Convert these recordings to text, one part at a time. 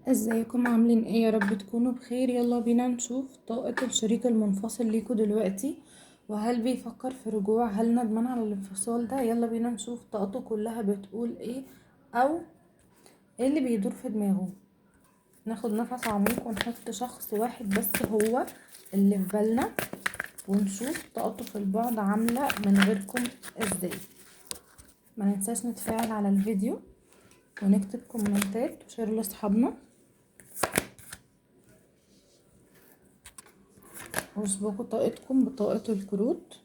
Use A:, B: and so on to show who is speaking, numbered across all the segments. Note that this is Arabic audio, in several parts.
A: ازيكم عاملين ايه؟ يا رب تكونوا بخير. يلا بينا نشوف طاقة الشريك المنفصل ليكوا دلوقتي، وهل بيفكر في رجوع؟ هل ندمان على الانفصال ده؟ يلا بينا نشوف طاقته كلها بتقول ايه، او ايه اللي بيدور في دماغه. ناخد نفس عميق ونحط شخص واحد بس هو اللي في بالنا، ونشوف طاقته في البعد عاملة من غيركم ازاي. ما ننساش نتفاعل على الفيديو ونكتب كومنتات وشير لاصحابنا، واسبقوا طاقتكم بطاقة الكروت،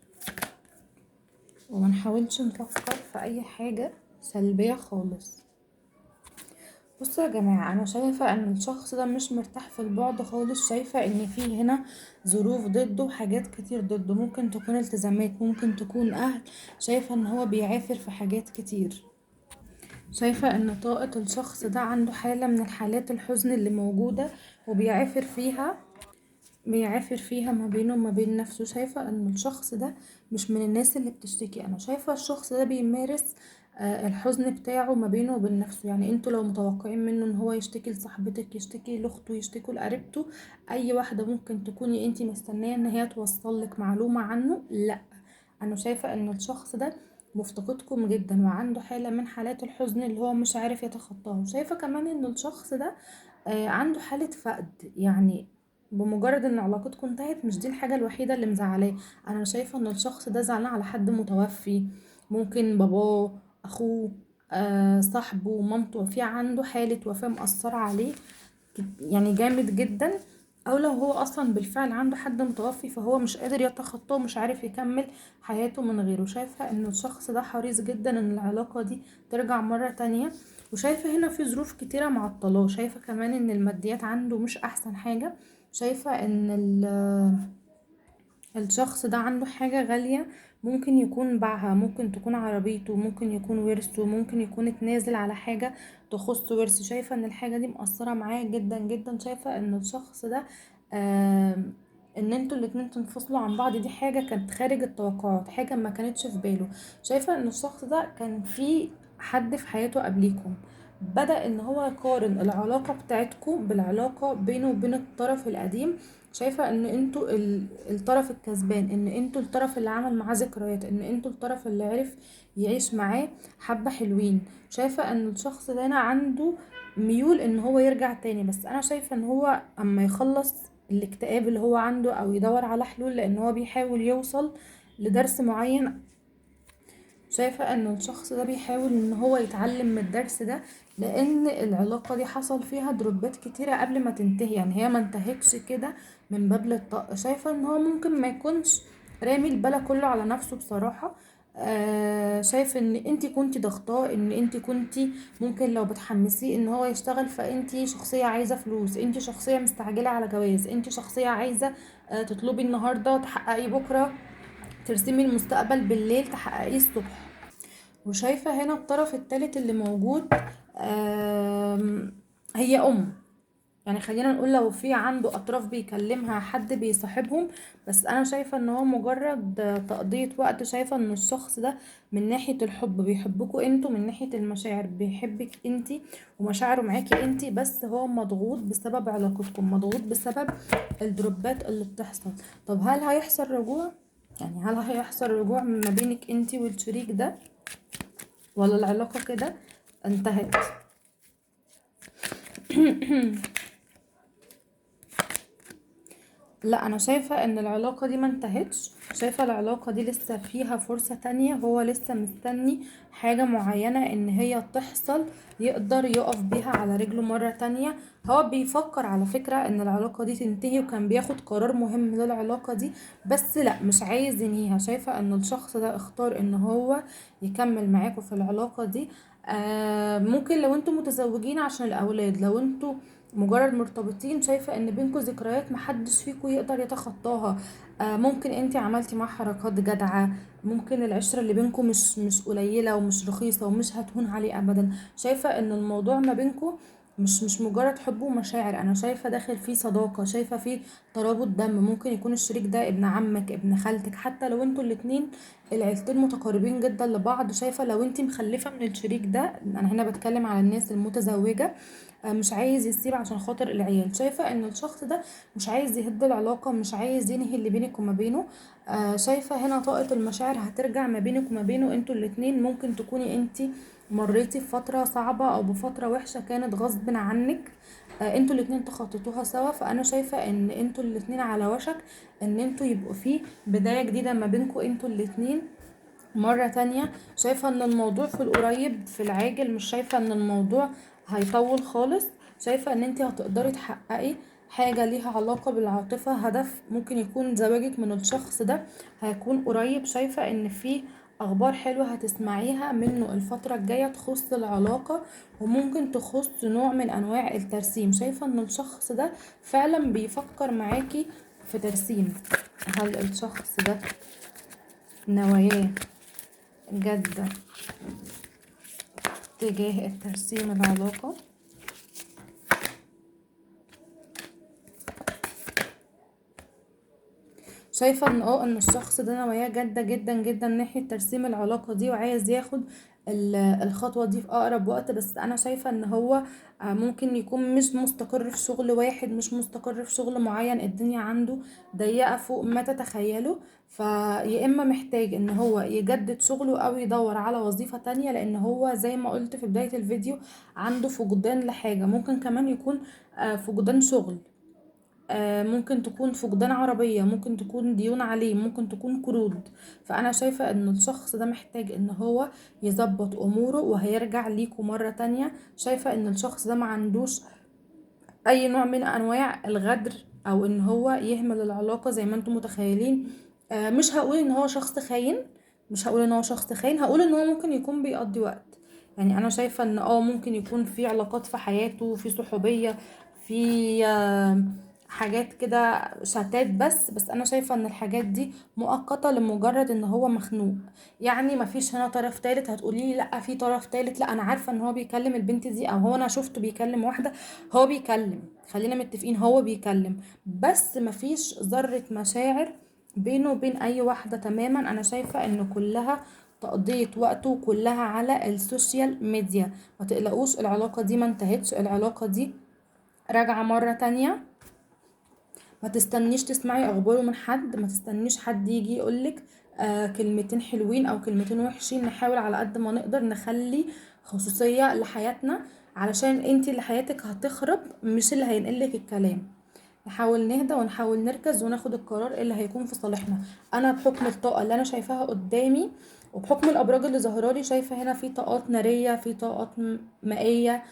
A: وما نحاولش نفكر في اي حاجة سلبية خالص. بصوا يا جماعة، انا شايفة ان الشخص ده مش مرتاح في البعد خالص. شايفة ان في هنا ظروف ضده وحاجات كتير ضده، ممكن تكون التزامات، ممكن تكون اهل. شايفة ان هو بيعافر في حاجات كتير. شايفة ان طاقة الشخص ده عنده حالة من الحالات الحزن اللي موجودة وبيعافر فيها ما بينه وما بين نفسه. شايفة ان الشخص ده مش من الناس اللي بتشتكي. انا شايفة الشخص ده بيمارس الحزن بتاعه ما بينه وبين نفسه. يعني انتوا لو متوقعين منه ان هو يشتكي لصاحبتك، يشتكي لاخته، يشتكي لقريبته، اي واحدة ممكن تكوني انتي مستنية ان هي توصل لك معلومة عنه، لا. انا شايفة ان الشخص ده مفتقدكم جدا وعنده حالة من حالات الحزن اللي هو مش عارف يتخطاها. شايفة كمان ان الشخص ده عنده حالة فقد. يعني بمجرد ان علاقتكم انتهت، مش دي الحاجة الوحيدة اللي مزعلاه. انا شايفة ان الشخص ده زعلان على حد متوفي، ممكن باباه، اخوه، صاحبه، مامته. في عنده حالة وفاة مأثرة عليه يعني جامد جدا. او لو هو اصلا بالفعل عنده حد متوفي، فهو مش قادر يتخطاه، مش عارف يكمل حياته من غيره. شايفة ان الشخص ده حريص جدا ان العلاقة دي ترجع مرة تانية. وشايفة هنا في ظروف كتيرة معطلاه. شايفة كمان ان الماديات عنده مش احسن حاجة. شايفة ان الشخص ده عنده حاجة غالية، ممكن يكون باعها، ممكن تكون عربيته، ممكن يكون ورثه، ممكن يكون اتنازل على حاجة تخص ورثه. شايفة ان الحاجة دي مؤثرة معاه جدا جدا. شايفة ان الشخص ده ان انتوا الاتنين تنفصلوا عن بعض، دي حاجة كانت خارج التوقعات، حاجة ما كانتش في باله. شايفة ان الشخص ده كان في حد في حياته قبليكم، بدأ ان هو يقارن العلاقة بتاعتكم بالعلاقة بينه وبين الطرف القديم. شايفة ان انتوا الطرف الكسبان، ان انتوا الطرف اللي عمل معاه ذكريات، ان انتوا الطرف اللي عرف يعيش معاه حبة حلوين. شايفة ان الشخص ده هنا عنده ميول ان هو يرجع تاني، بس انا شايفة ان هو اما يخلص الاكتئاب اللي هو عنده او يدور على حلول، لان هو بيحاول يوصل لدرس معين. شايفة ان الشخص ده بيحاول ان هو يتعلم من الدرس ده، لان العلاقة دي حصل فيها دروبات كتيرة قبل ما تنتهي. يعني هي ما انتهتش كده من باب للطق. شايفة ان هو ممكن ما يكونش رامي البلا كله على نفسه بصراحة. شايف ان انتي كنتي ضغطاه، ان انتي كنتي ممكن لو بتحمسيه ان هو يشتغل، فانتي شخصية عايزة فلوس، انتي شخصية مستعجلة على جواز، انتي شخصية عايزة تطلبي النهاردة تحققي بكرة، ترسمي المستقبل بالليل تحققيه الصبح. وشايفة هنا الطرف التالت اللي موجود هي يعني خلينا نقول لو في عنده اطراف بيكلمها، حد بيصاحبهم، بس انا شايفة ان هو مجرد تقضية وقت. شايفة ان الشخص ده من ناحية الحب بيحبكوا انتوا، من ناحية المشاعر بيحبك انتي ومشاعره معاكي انتي، بس هو مضغوط بسبب علاقتكم، مضغوط بسبب الدروبات اللي بتحصل. طب هل هيحصل رجوع؟ يعني هل هيحصل رجوع ما بينك انتي والشريك ده، ولا العلاقة كده انتهت؟ لا، انا شايفة ان العلاقة دي ما انتهتش. شايفة العلاقة دي لسه فيها فرصة تانية. هو لسه مستني حاجة معينة ان هي تحصل، يقدر يقف بيها على رجله مرة تانية. هو بيفكر على فكرة ان العلاقة دي تنتهي، وكان بياخد قرار مهم للعلاقة دي، بس لا، مش عايز ينهيها. شايفة ان الشخص ده اختار ان هو يكمل معاكم في العلاقة دي. ممكن لو انتوا متزوجين عشان الاولاد، لو انتوا مجرد مرتبطين، شايفة ان بينكم ذكريات محدش فيكم يقدر يتخطاها. ممكن انتي عملتي معاه حركات جدعة، ممكن العشرة اللي بينكم مش قليلة ومش رخيصة ومش هتهون عليه ابدا. شايفة ان الموضوع ما بينكم مش مجرد حب ومشاعر، انا شايفه داخل فيه صداقه، شايفه فيه ترابط دم. ممكن يكون الشريك ده ابن عمك، ابن خالتك، حتى لو انتوا الاتنين العيلتين متقاربين جدا لبعض. شايفه لو انت مخلفه من الشريك ده، انا هنا بتكلم على الناس المتزوجه، مش عايز يسيب عشان خاطر العيال. شايفه ان الشخص ده مش عايز يهد العلاقه، مش عايز ينهي اللي بينك وما بينه. شايفه هنا طاقه المشاعر هترجع ما بينك وما بينه انتوا الاتنين. ممكن تكوني انت مريتي بفترة صعبة او بفترة وحشة كانت غصب عنك، انتوا الاتنين تخططوها سوا. فانا شايفة ان انتوا الاتنين على وشك ان انتوا يبقوا فيه بداية جديدة ما بينكوا انتوا الاتنين مرة تانية. شايفة ان الموضوع في القريب في العاجل، مش شايفة ان الموضوع هيطول خالص. شايفة ان انت هتقدري تحققي حاجة ليها علاقة بالعاطفة، هدف ممكن يكون زواجك من الشخص ده هيكون قريب. شايفة ان في اخبار حلوة هتسمعيها منه الفترة الجاية تخص العلاقة، وممكن تخص نوع من انواع الترسيم. شايفة ان الشخص ده فعلا بيفكر معاكي في ترسيم. هل الشخص ده نواياه جادة تجاه الترسيم العلاقة؟ شايفة ان الشخص ده نواياه جادة جدا جدا ناحية ترسيم العلاقة دي، وعايز ياخد الخطوة دي في اقرب وقت. بس انا شايفة ان هو ممكن يكون مش مستقر في شغل واحد، مش مستقر في شغل معين، الدنيا عنده ضيقة فوق ما تتخيلوا. فيا اما محتاج ان هو يجدد شغله او يدور على وظيفة تانية، لان هو زي ما قلت في بداية الفيديو عنده فقدان لحاجة. ممكن كمان يكون فقدان شغل، ممكن تكون فقدان عربية، ممكن تكون ديون عليه، ممكن تكون قروض. فأنا شايفة ان الشخص ده محتاج ان هو يظبط اموره وهيرجع ليكوا مرة تانية. شايفة ان الشخص ده ما عندوش اي نوع من انواع الغدر او ان هو يهمل العلاقة زي ما انتم متخيلين. مش هقول ان هو شخص خاين، مش هقول ان هو شخص خاين، هقول ان هو ممكن يكون بيقضي وقت. يعني انا شايفة ان ممكن يكون في علاقات في حياته، في صحوبية، في حاجات كده شتات. بس انا شايفة ان الحاجات دي مؤقتة لمجرد ان هو مخنوق. يعني مفيش هنا طرف تالت. هتقولي لي لا في طرف تالت، لا انا عارفة ان هو بيكلم البنت دي، او هو انا شفته بيكلم واحدة. هو بيكلم، خلينا متفقين هو بيكلم، بس مفيش ذرة مشاعر بينه وبين اي واحدة تماما. انا شايفة ان كلها تقضية وقته، وكلها على السوشيال ميديا. ما تقلقوش، العلاقة دي ما انتهتش، العلاقة دي راجعة مرة تانية. ما تستنيش تسمعي اخباره من حد، ما تستنيش حد يجي يقولك كلمتين حلوين او كلمتين وحشين. نحاول على قد ما نقدر نخلي خصوصية لحياتنا، علشان انتي اللي حياتك هتخرب، مش اللي هينقلك الكلام. نحاول نهدى ونحاول نركز وناخد القرار اللي هيكون في صالحنا. انا بحكم الطاقة اللي انا شايفاها قدامي، وبحكم الابراج اللي ظهرالي، شايفة هنا في طاقات نارية، في طاقات مائية.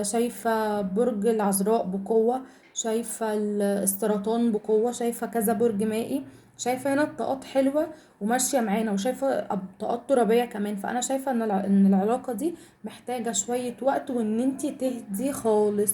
A: شايفة برج العذراء بقوة، شايفة السرطان بقوة، شايفة كذا برج مائي. شايفة هنا الطاقات حلوة وماشية معانا، وشايفة طاقات ترابية كمان. فأنا شايفة إن العلاقة دي محتاجة شوية وقت، وإن انتي تهدي خالص.